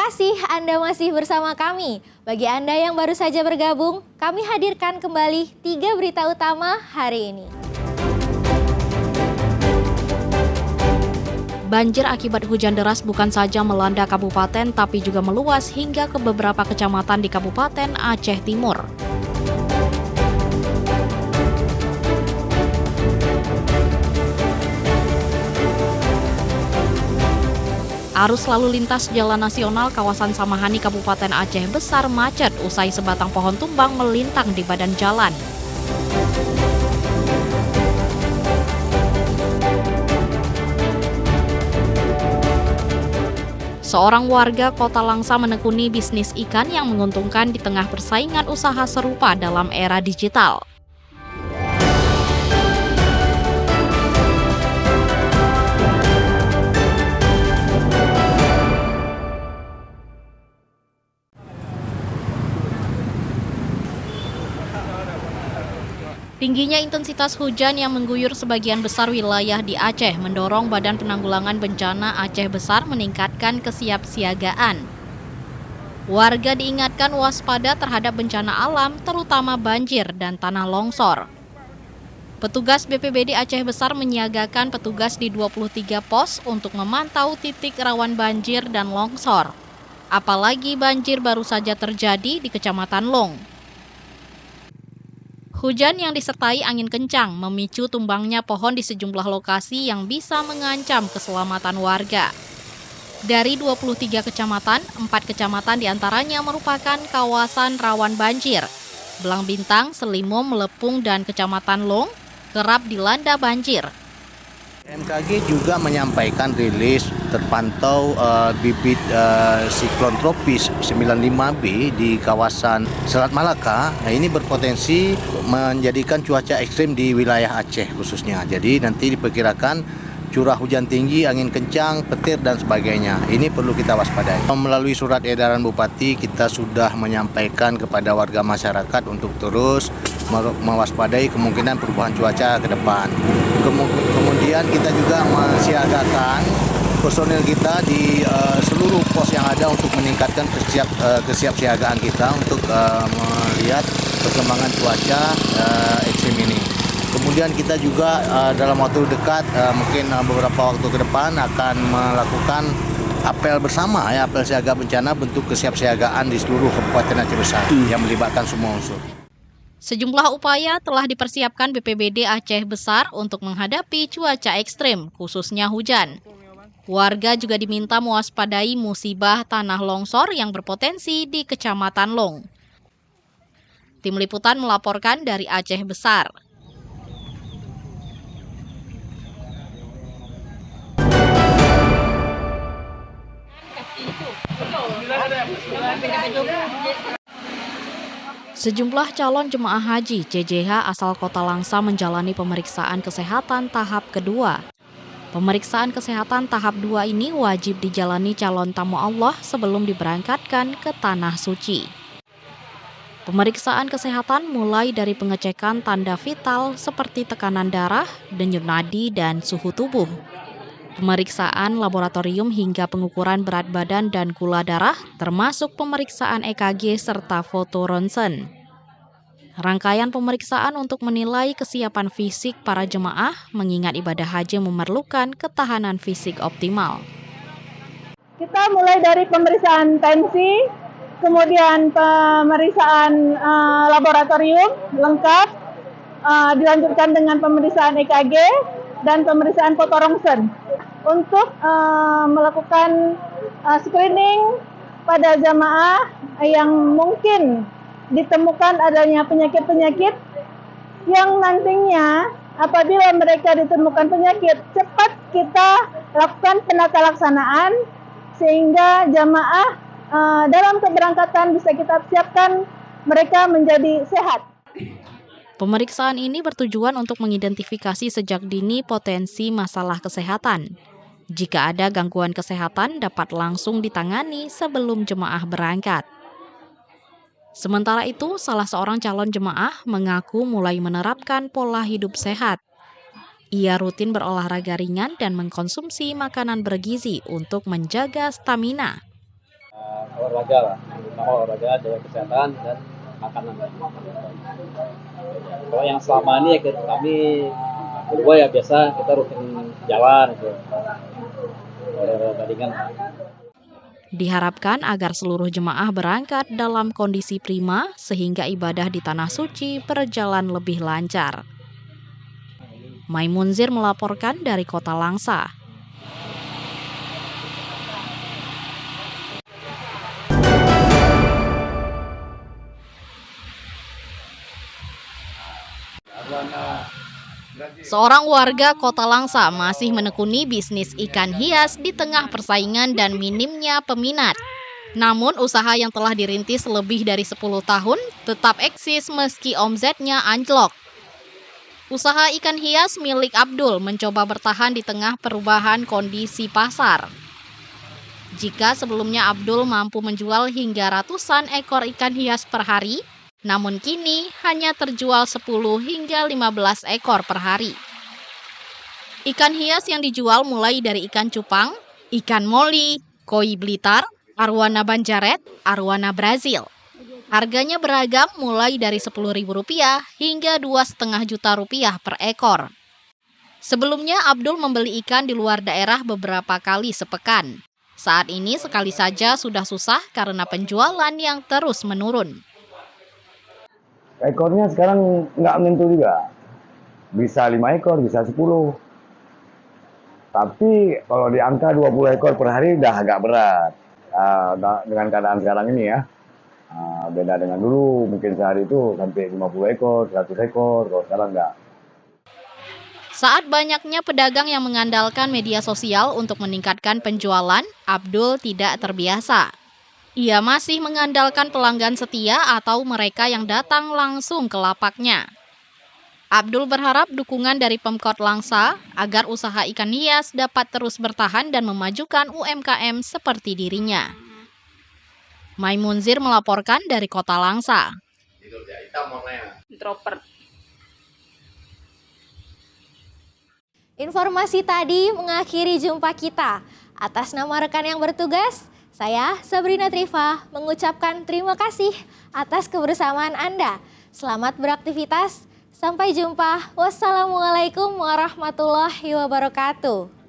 kasih Anda masih bersama kami. Bagi Anda yang baru saja bergabung, kami hadirkan kembali 3 berita utama hari ini. Banjir akibat hujan deras bukan saja melanda kabupaten tapi juga meluas hingga ke beberapa kecamatan di Kabupaten Aceh Timur. Arus lalu lintas Jalan Nasional kawasan Samahani Kabupaten Aceh Besar macet usai sebatang pohon tumbang melintang di badan jalan. Seorang warga Kota Langsa menekuni bisnis ikan yang menguntungkan di tengah persaingan usaha serupa dalam era digital. Tingginya intensitas hujan yang mengguyur sebagian besar wilayah di Aceh mendorong Badan Penanggulangan Bencana Aceh Besar meningkatkan kesiapsiagaan. Warga diingatkan waspada terhadap bencana alam, terutama banjir dan tanah longsor. Petugas BPBD Aceh Besar menyiagakan petugas di 23 pos untuk memantau titik rawan banjir dan longsor. Apalagi banjir baru saja terjadi di Kecamatan Long. Hujan yang disertai angin kencang memicu tumbangnya pohon di sejumlah lokasi yang bisa mengancam keselamatan warga. Dari 23 kecamatan, 4 kecamatan diantaranya merupakan kawasan rawan banjir. Belang Bintang, Selimum, Melepung, dan Kecamatan Long kerap dilanda banjir. BMKG juga menyampaikan rilis terpantau bibit siklon tropis 95B di kawasan Selat Malaka. Nah, ini berpotensi menjadikan cuaca ekstrim di wilayah Aceh khususnya. Jadi nanti diperkirakan curah hujan tinggi, angin kencang, petir, dan sebagainya. Ini perlu kita waspadai. Melalui surat edaran Bupati, kita sudah menyampaikan kepada warga masyarakat untuk terus mewaspadai kemungkinan perubahan cuaca ke depan. Kemudian kita juga mensiagakan personil kita di seluruh pos yang ada untuk meningkatkan kesiapsiagaan kita untuk melihat perkembangan cuaca ekstrim ini. Kemudian kita juga dalam waktu dekat, mungkin beberapa waktu ke depan akan melakukan apel bersama, apel siaga bencana bentuk kesiapsiagaan di seluruh Kabupaten Aceh Besar yang melibatkan semua unsur. Sejumlah upaya telah dipersiapkan BPBD Aceh Besar untuk menghadapi cuaca ekstrim, khususnya hujan. Warga juga diminta mewaspadai musibah tanah longsor yang berpotensi di Kecamatan Long. Tim Liputan melaporkan dari Aceh Besar. Sejumlah calon jemaah haji CJH asal Kota Langsa menjalani pemeriksaan kesehatan tahap kedua. Pemeriksaan kesehatan tahap 2 ini wajib dijalani calon tamu Allah sebelum diberangkatkan ke Tanah Suci. Pemeriksaan kesehatan mulai dari pengecekan tanda vital seperti tekanan darah, denyut nadi, dan suhu tubuh. Pemeriksaan laboratorium hingga pengukuran berat badan dan gula darah, termasuk pemeriksaan EKG serta foto ronsen. Rangkaian pemeriksaan untuk menilai kesiapan fisik para jemaah mengingat ibadah haji memerlukan ketahanan fisik optimal. Kita mulai dari pemeriksaan tensi, kemudian pemeriksaan laboratorium lengkap, dilanjutkan dengan pemeriksaan EKG dan pemeriksaan foto ronsen. Untuk melakukan screening pada jamaah yang mungkin ditemukan adanya penyakit-penyakit yang nantinya apabila mereka ditemukan penyakit, cepat kita lakukan penata laksanaan sehingga jamaah dalam keberangkatan bisa kita siapkan mereka menjadi sehat. Pemeriksaan ini bertujuan untuk mengidentifikasi sejak dini potensi masalah kesehatan. Jika ada gangguan kesehatan dapat langsung ditangani sebelum jemaah berangkat. Sementara itu, salah seorang calon jemaah mengaku mulai menerapkan pola hidup sehat. Ia rutin berolahraga ringan dan mengkonsumsi makanan bergizi untuk menjaga stamina. olahraga lah, terutama olahraga, jaga kesehatan dan makanan. Kalau yang selama ini ya kami berdua ya biasa kita rutin jalan gitu. Olahraga ringan. Diharapkan agar seluruh jemaah berangkat dalam kondisi prima sehingga ibadah di Tanah Suci berjalan lebih lancar. Maimunzir melaporkan dari Kota Langsa. Seorang warga Kota Langsa masih menekuni bisnis ikan hias di tengah persaingan dan minimnya peminat. Namun usaha yang telah dirintis lebih dari 10 tahun tetap eksis meski omsetnya anjlok. Usaha ikan hias milik Abdul mencoba bertahan di tengah perubahan kondisi pasar. Jika sebelumnya Abdul mampu menjual hingga ratusan ekor ikan hias per hari, namun kini hanya terjual 10 hingga 15 ekor per hari. Ikan hias yang dijual mulai dari ikan cupang, ikan moli, koi Blitar, arwana Banjaret, arwana Brazil. Harganya beragam mulai dari Rp10.000 hingga Rp2,5 juta per ekor. Sebelumnya Abdul membeli ikan di luar daerah beberapa kali sepekan. Saat ini sekali saja sudah susah karena penjualan yang terus menurun. Ekornya sekarang nggak menentu juga. Bisa 5 ekor, bisa 10. Tapi kalau di angka 20 ekor per hari udah agak berat. Dengan keadaan sekarang ini ya. Beda dengan dulu, mungkin sehari itu sampai 50 ekor, 100 ekor, kalau sekarang nggak. Saat banyaknya pedagang yang mengandalkan media sosial untuk meningkatkan penjualan, Abdul tidak terbiasa. Ia masih mengandalkan pelanggan setia atau mereka yang datang langsung ke lapaknya. Abdul berharap dukungan dari Pemkot Langsa agar usaha ikan hias dapat terus bertahan dan memajukan UMKM seperti dirinya. Maimunzir melaporkan dari Kota Langsa. Informasi tadi mengakhiri jumpa kita. Atas nama rekan yang bertugas, saya Sabrina Trifa mengucapkan terima kasih atas kebersamaan Anda. Selamat beraktivitas. Sampai jumpa. Wassalamualaikum warahmatullahi wabarakatuh.